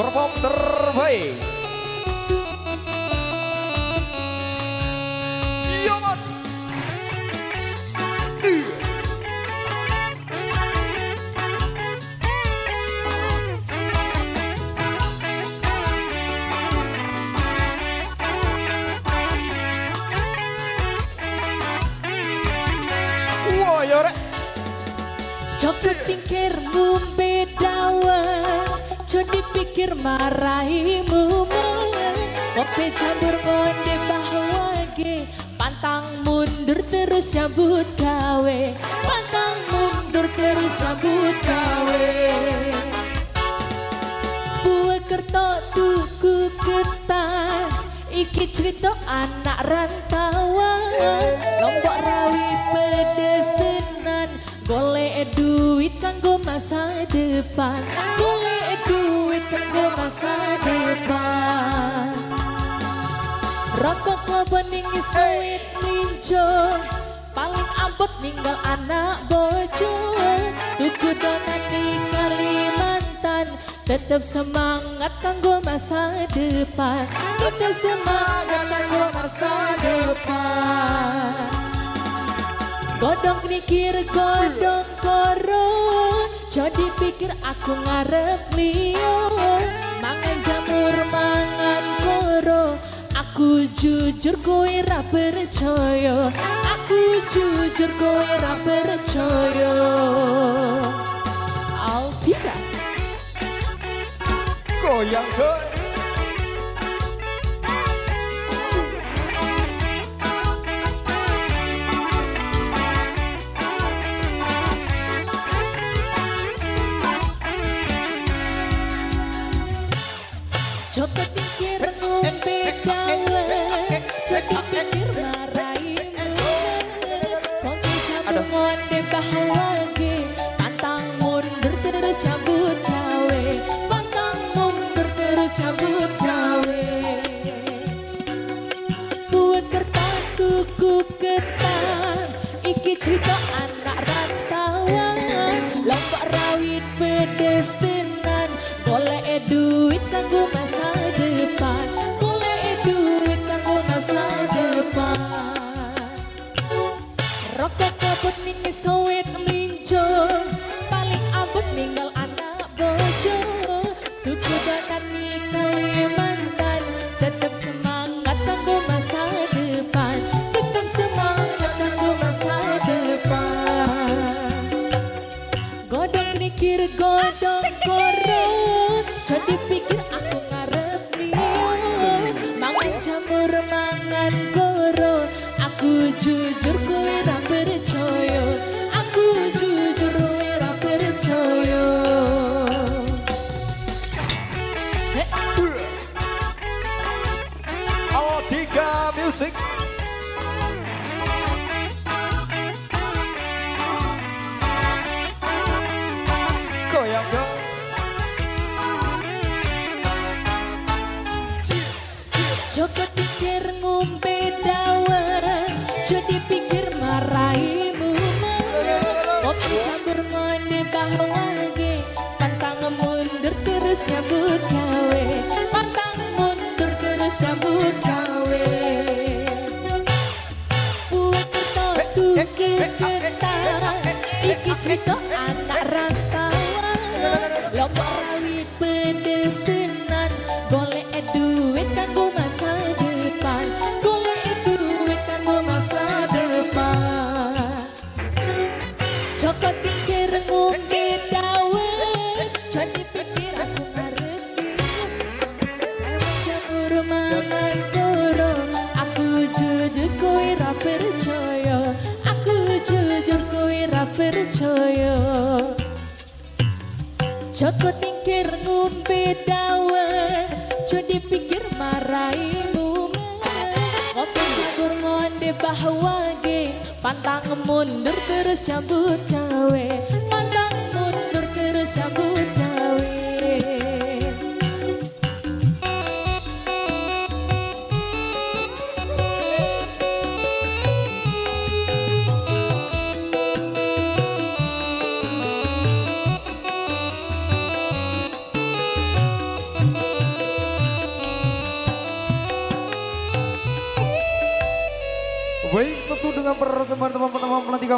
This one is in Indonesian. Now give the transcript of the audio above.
perform terbaik. Yo man. Wah, yo rek. Coba pikirmu beda wae, jadi pikir marahimu kopi campur konde bahwa ge pantang mundur terus cabut gawe, pantang mundur terus cabut gawe. Buat kerto tuku ketan, iki cerita anak rantauan, Lombok rawi pedes tenan. Golek duit kanggo masa depan, golek duit kanggo masa depan. Rokok bening sawit ninjo, paling abot ninggal anak bojo. Tuku donat di Kalimantan, tetap semangat kanggo masa depan, tetap semangat kanggo masa depan. Godong nikir godong koron, jadi pikir aku ngarep liyo. Mangan jamur mangan koro, aku jujur kowe ra percaya, aku jujur kowe ra percaya. Alvira Goyang coy. coba pikir ngombe dawe, jadi pikir maraimu. Kopi campur ngonde bahwa ge, pantang mundur terus cabut gawe, pantang mundur terus cabut gawe. Buat kertas tuku ketan, iki cerita anak rantauan. Lombok rawit pedes tenan, golek duit kanggo masa depan, golek duit kanggo masa depan. Rokok kabut ning sawit melinjo, paling abot ninggal anak bojo. Tuku donat di Kalimantan, tetap semangat kanggo masa depan, tetap semangat kanggo masa depan. Godong mikir godong koron, jadi pikir aku ngarep liyo. Mangan jamur mangan koro, aku jujur kowe ra percaya, aku jujur kowe ra percaya. Tiga Music. Goyang yo. Coba pikir ngombe dawan, jadi pikir maraimu. Kopi campur ngonde bahwa ge, pantang mundur terus nyambut gawe, pantang mundur terus nyambut gawe. Buat kerto tuku ketan, iki cerita anak rantauan. Lombok rawit pedes tenan, golek duit kanggo masa depan, golek duit kanggo masa depan. Joko pikir ngombe dawen, jadi pikir aku ngarep liyo. Emang jamur mangan koro, aku jujur kowe ra percaya, aku jujur kowe ra percaya. Joko pikir ngombe dawen, jadi pikir maraimu. Kopi campur ngonde bahwa ge, pantang mundur terus cabut gawe, pantang mundur terus cabut gawe. Baik, satu dengan persembahan teman-teman pelantikan